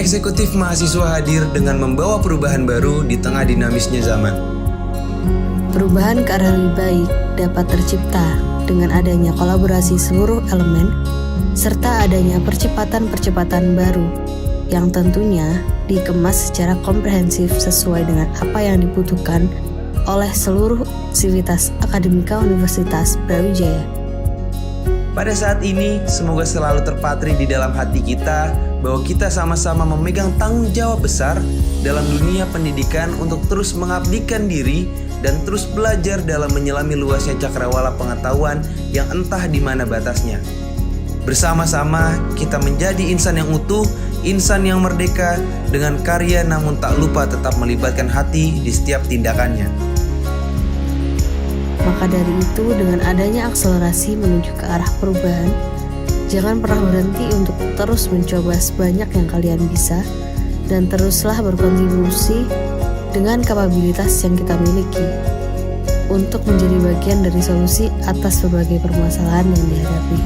Eksekutif mahasiswa hadir dengan membawa perubahan baru di tengah dinamisnya zaman. Perubahan ke arah lebih baik dapat tercipta dengan adanya kolaborasi seluruh elemen serta adanya percepatan-percepatan baru yang tentunya dikemas secara komprehensif sesuai dengan apa yang dibutuhkan oleh seluruh sivitas akademika Universitas Brawijaya. Pada saat ini, semoga selalu terpatri di dalam hati kita bahwa kita sama-sama memegang tanggung jawab besar dalam dunia pendidikan untuk terus mengabdikan diri dan terus belajar dalam menyelami luasnya cakrawala pengetahuan yang entah di mana batasnya. Bersama-sama kita menjadi insan yang utuh, insan yang merdeka dengan karya namun tak lupa tetap melibatkan hati di setiap tindakannya. Maka dari itu, dengan adanya akselerasi menuju ke arah perubahan, jangan pernah berhenti untuk terus mencoba sebanyak yang kalian bisa dan teruslah berkontribusi dengan kapabilitas yang kita miliki untuk menjadi bagian dari solusi atas berbagai permasalahan yang dihadapi.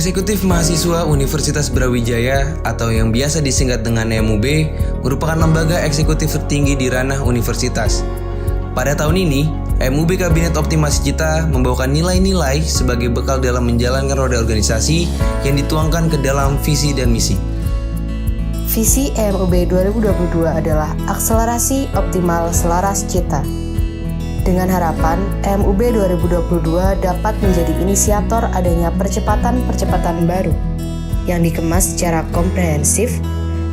Eksekutif Mahasiswa Universitas Brawijaya atau yang biasa disingkat dengan EMUB merupakan lembaga eksekutif tertinggi di ranah universitas. Pada tahun ini, EMUB Kabinet Optimasi Cita membawakan nilai-nilai sebagai bekal dalam menjalankan roda organisasi yang dituangkan ke dalam visi dan misi. Visi EMUB 2022 adalah akselerasi optimal selaras cita. Dengan harapan, EMUB 2022 dapat menjadi inisiator adanya percepatan-percepatan baru yang dikemas secara komprehensif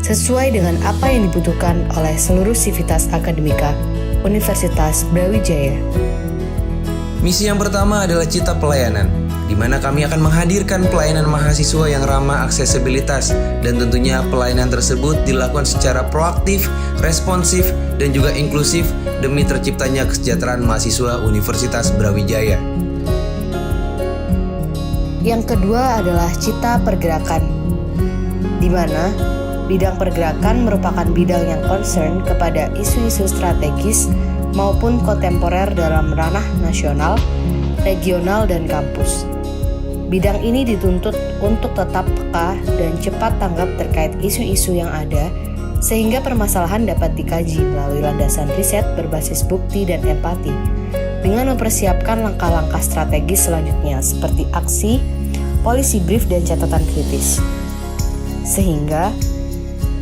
sesuai dengan apa yang dibutuhkan oleh seluruh sivitas akademika Universitas Brawijaya. Misi yang pertama adalah cita pelayanan, di mana kami akan menghadirkan pelayanan mahasiswa yang ramah aksesibilitas dan tentunya pelayanan tersebut dilakukan secara proaktif, responsif, dan juga inklusif demi terciptanya kesejahteraan mahasiswa Universitas Brawijaya. Yang kedua adalah cita pergerakan, di mana bidang pergerakan merupakan bidang yang concern kepada isu-isu strategis maupun kontemporer dalam ranah nasional, regional, dan kampus. Bidang ini dituntut untuk tetap peka dan cepat tanggap terkait isu-isu yang ada, sehingga permasalahan dapat dikaji melalui landasan riset berbasis bukti dan empati, dengan mempersiapkan langkah-langkah strategis selanjutnya seperti aksi, policy brief, dan catatan kritis. Sehingga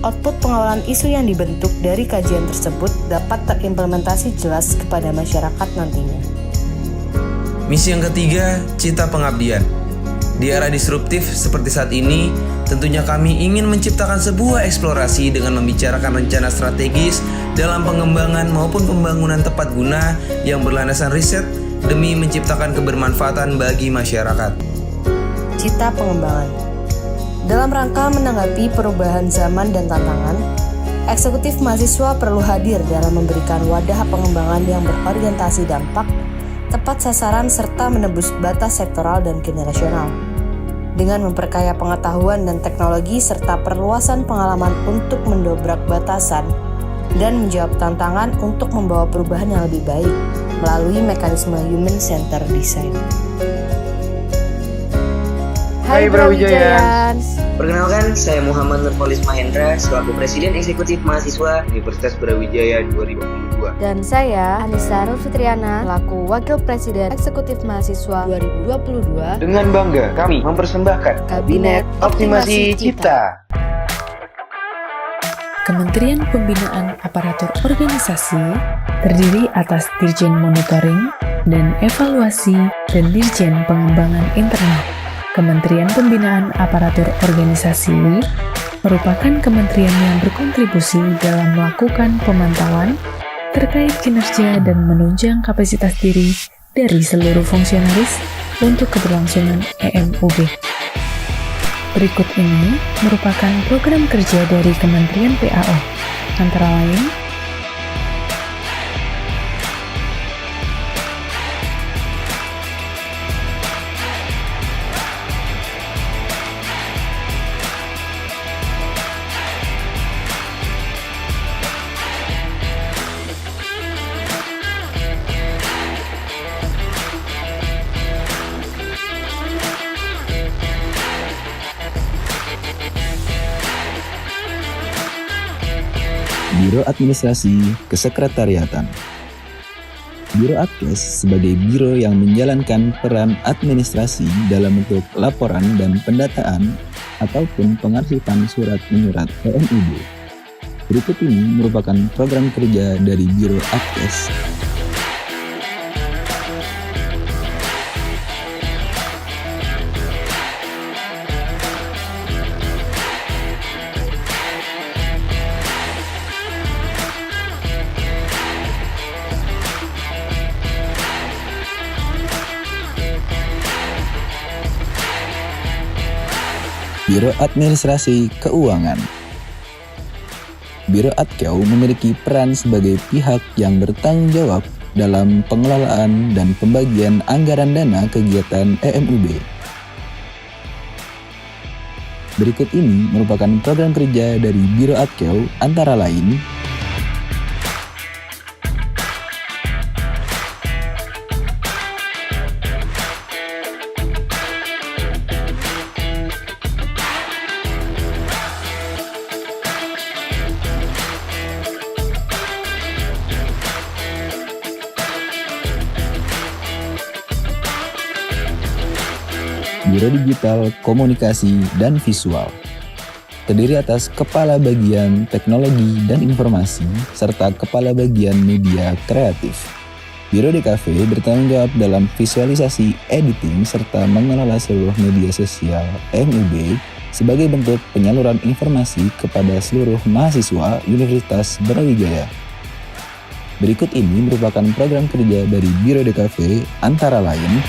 output pengawalan isu yang dibentuk dari kajian tersebut dapat terimplementasi jelas kepada masyarakat nantinya. Misi yang ketiga, cita pengabdian. Di era disruptif seperti saat ini, tentunya kami ingin menciptakan sebuah eksplorasi dengan membicarakan rencana strategis dalam pengembangan maupun pembangunan tepat guna yang berlandaskan riset demi menciptakan kebermanfaatan bagi masyarakat. Cita pengembangan. Dalam rangka menanggapi perubahan zaman dan tantangan, eksekutif mahasiswa perlu hadir dalam memberikan wadah pengembangan yang berorientasi dampak, tepat sasaran, serta menembus batas sektoral dan generasional. Dengan memperkaya pengetahuan dan teknologi serta perluasan pengalaman untuk mendobrak batasan dan menjawab tantangan untuk membawa perubahan yang lebih baik melalui mekanisme human-centered design. Hai Brawijaya. Perkenalkan, saya Muhammad Nurpolis Mahendra selaku Presiden Eksekutif Mahasiswa Universitas Brawijaya 2022. Dan saya Anissa Rulfitriana selaku Wakil Presiden Eksekutif Mahasiswa 2022. Dengan bangga kami mempersembahkan Kabinet Optimasi Cipta. Kementerian Pembinaan Aparatur Organisasi terdiri atas Dirjen Monitoring dan Evaluasi dan Dirjen Pengembangan Internal. Kementerian Pembinaan Aparatur Organisasi merupakan kementerian yang berkontribusi dalam melakukan pemantauan terkait kinerja dan menunjang kapasitas diri dari seluruh fungsionaris untuk keberlangsungan EMUB. Berikut ini merupakan program kerja dari Kementerian PAO, antara lain Biro Administrasi Kesekretariatan. Biro Adkes sebagai biro yang menjalankan peran administrasi dalam bentuk laporan dan pendataan ataupun pengarsipan surat menyurat EMUB. Berikut ini merupakan program kerja dari Biro Adkes. Biro Administrasi Keuangan. Biro Adkeu memiliki peran sebagai pihak yang bertanggung jawab dalam pengelolaan dan pembagian anggaran dana kegiatan EMUB. Berikut ini merupakan program kerja dari Biro Adkeu antara lain: Biro Digital, Komunikasi, dan Visual. Terdiri atas Kepala Bagian Teknologi dan Informasi, serta Kepala Bagian Media Kreatif. Biro DKV bertanggung jawab dalam visualisasi, editing, serta mengelola seluruh media sosial EMUB sebagai bentuk penyaluran informasi kepada seluruh mahasiswa Universitas Brawijaya. Berikut ini merupakan program kerja dari Biro DKV antara lain: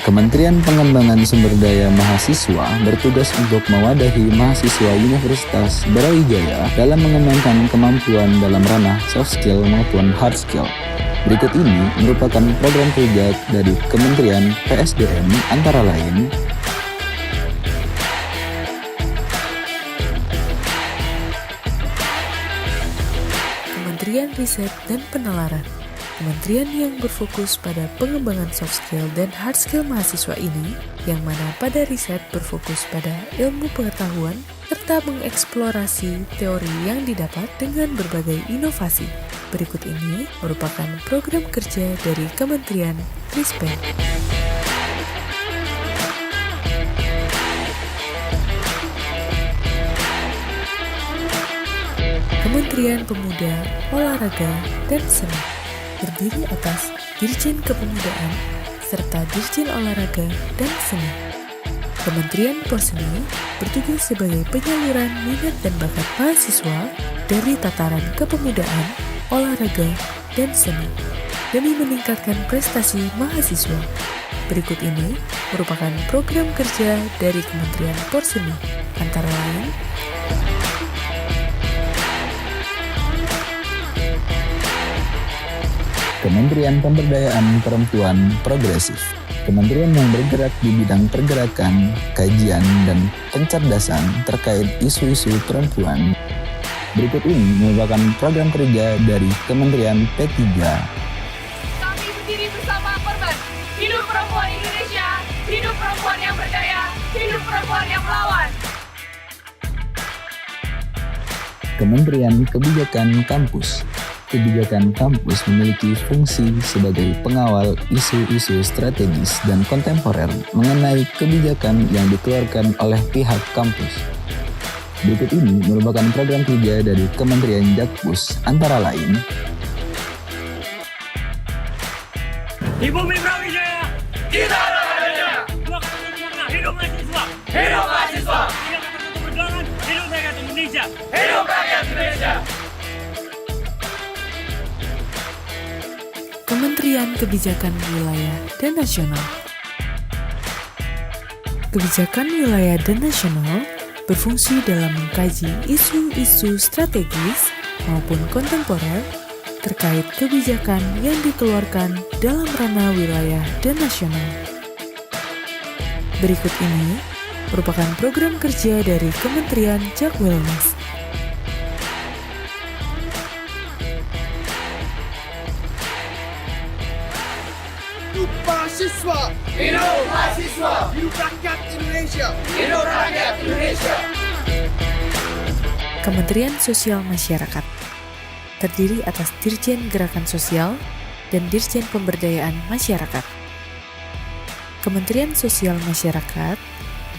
Kementerian Pengembangan Sumber Daya Mahasiswa bertugas untuk mewadahi mahasiswa Universitas Brawijaya dalam mengembangkan kemampuan dalam ranah soft skill maupun hard skill. Berikut ini merupakan program kerja dari Kementerian PSDM antara lain: Kementerian Riset dan Penalaran. Kementerian yang berfokus pada pengembangan soft skill dan hard skill mahasiswa ini, yang mana pada riset berfokus pada ilmu pengetahuan serta mengeksplorasi teori yang didapat dengan berbagai inovasi. Berikut ini merupakan program kerja dari Kementerian Ristek. Kementerian Pemuda, Olahraga, dan Seni terdiri atas Dirjen Kepemudaan serta Dirjen Olahraga dan Seni. Kementerian Porseni bertugas sebagai penyaluran minat dan bakat mahasiswa dari tataran kepemudaan, olahraga, dan seni demi meningkatkan prestasi mahasiswa. Berikut ini merupakan program kerja dari Kementerian Porseni antara lain: Kementerian Pemberdayaan Perempuan Progresif. Kementerian yang bergerak di bidang pergerakan, kajian, dan pencerdasan terkait isu-isu perempuan. Berikut ini merupakan program kerja dari Kementerian P3. Kami berdiri bersama korban. Hidup perempuan Indonesia, hidup perempuan yang berdaya, hidup perempuan yang melawan. Kementerian Kebijakan Kampus. Kebijakan kampus memiliki fungsi sebagai pengawal isu-isu strategis dan kontemporer mengenai kebijakan yang dikeluarkan oleh pihak kampus. Berikut ini merupakan program kerja dari Kementerian Jakpus antara lain: Di bumi Brawijaya, kita ada adanya. Dua kata bermakna, hidup mahasiswa. Hidup mahasiswa. Tiga kata untuk perjuangan, hidup rakyat Indonesia. Hidup rakyat Indonesia. Kementerian Kebijakan Wilayah dan Nasional. Kebijakan wilayah dan nasional berfungsi dalam mengkaji isu-isu strategis maupun kontemporer terkait kebijakan yang dikeluarkan dalam ranah wilayah dan nasional. Berikut ini merupakan program kerja dari Kementerian Jakwelnas. mahasiswa! Hidup mahasiswa! Hidup rakyat Indonesia! Hidup rakyat Indonesia! Kementerian Sosial Masyarakat terdiri atas Dirjen Gerakan Sosial dan Dirjen Pemberdayaan Masyarakat. Kementerian Sosial Masyarakat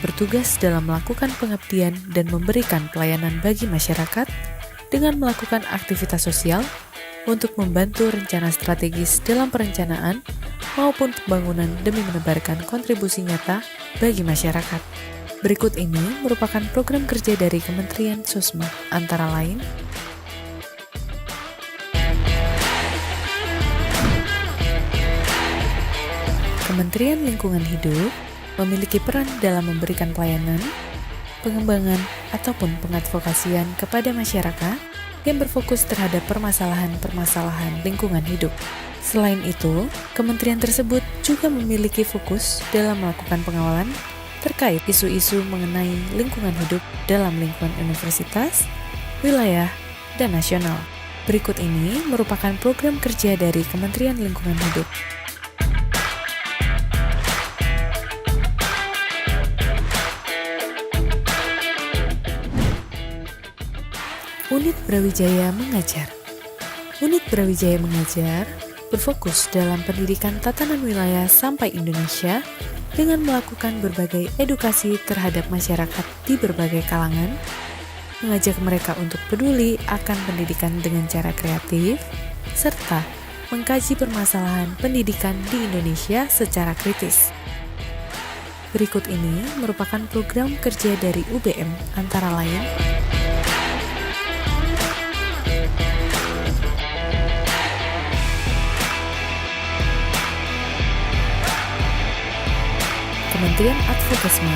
bertugas dalam melakukan pengabdian dan memberikan pelayanan bagi masyarakat dengan melakukan aktivitas sosial untuk membantu rencana strategis dalam perencanaan maupun pembangunan demi menebarkan kontribusi nyata bagi masyarakat. Berikut ini merupakan program kerja dari Kementerian Sosma, antara lain Kementerian Lingkungan Hidup memiliki peran dalam memberikan pelayanan, pengembangan, ataupun pengadvokasian kepada masyarakat yang berfokus terhadap permasalahan-permasalahan lingkungan hidup. Selain itu, kementerian tersebut juga memiliki fokus dalam melakukan pengawalan terkait isu-isu mengenai lingkungan hidup dalam lingkungan universitas, wilayah, dan nasional. Berikut ini merupakan program kerja dari Kementerian Lingkungan Hidup. Unit Brawijaya Mengajar. Unit Brawijaya Mengajar berfokus dalam pendidikan tatanan wilayah sampai Indonesia dengan melakukan berbagai edukasi terhadap masyarakat di berbagai kalangan, mengajak mereka untuk peduli akan pendidikan dengan cara kreatif, serta mengkaji permasalahan pendidikan di Indonesia secara kritis. Berikut ini merupakan program kerja dari UBM, antara lain Kementerian Advokasma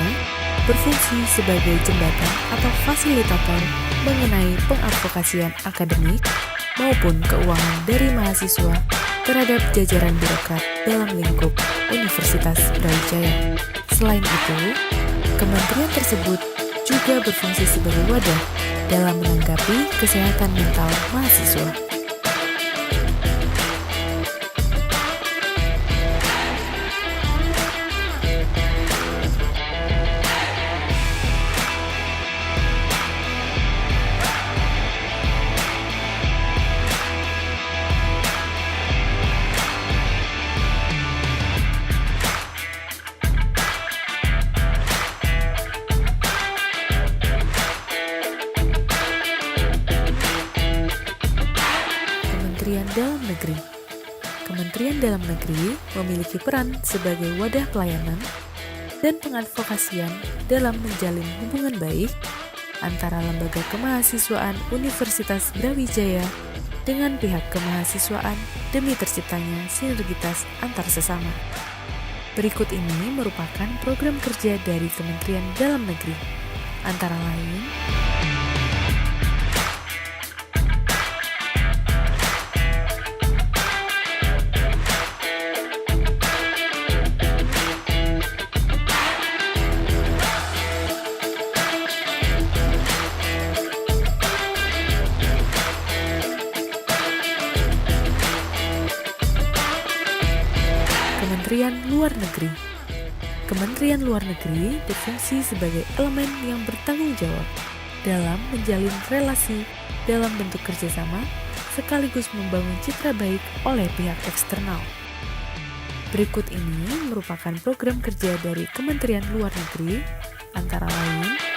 berfungsi sebagai jembatan atau fasilitator mengenai pengadvokasian akademik maupun keuangan dari mahasiswa terhadap jajaran birokrat dalam lingkup Universitas Brawijaya. Selain itu, kementerian tersebut juga berfungsi sebagai wadah dalam menanggapi kesehatan mental mahasiswa. Kementerian Dalam Negeri. Kementerian Dalam Negeri memiliki peran sebagai wadah pelayanan dan pengadvokasian dalam menjalin hubungan baik antara lembaga kemahasiswaan Universitas Brawijaya dengan pihak kemahasiswaan demi terciptanya sinergitas antar sesama. Berikut ini merupakan program kerja dari Kementerian Dalam Negeri, antara lain Kementerian Luar Negeri. Kementerian Luar Negeri berfungsi sebagai elemen yang bertanggung jawab dalam menjalin relasi dalam bentuk kerjasama sekaligus membangun citra baik oleh pihak eksternal. Berikut ini merupakan program kerja dari Kementerian Luar Negeri, antara lain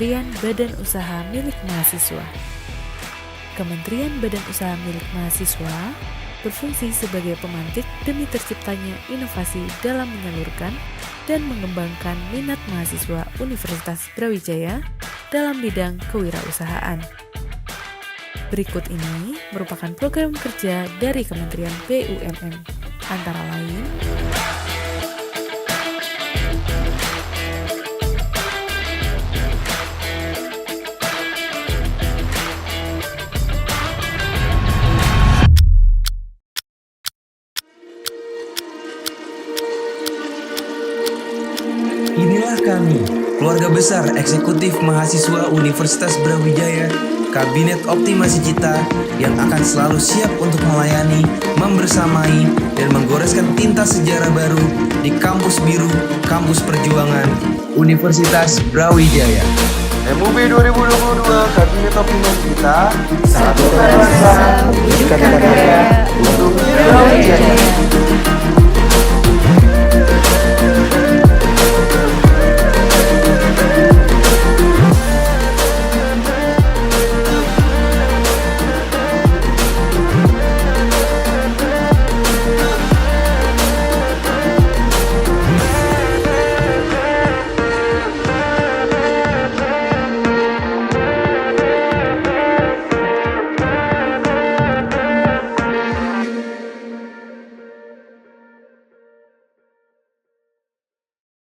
Kementerian Badan Usaha Milik Mahasiswa. Kementerian Badan Usaha Milik Mahasiswa berfungsi sebagai pemantik demi terciptanya inovasi dalam menyalurkan dan mengembangkan minat mahasiswa Universitas Brawijaya dalam bidang kewirausahaan. Berikut ini merupakan program kerja dari Kementerian BUMN, antara lain Besar Eksekutif Mahasiswa Universitas Brawijaya, Kabinet Optimasi Cita yang akan selalu siap untuk melayani, membersamai, dan menggoreskan tinta sejarah baru di kampus biru, kampus perjuangan, Universitas Brawijaya. MUB 2022 Kabinet Optimasi Cita. Satu bangsa, wujudkan karya untuk Brawijaya.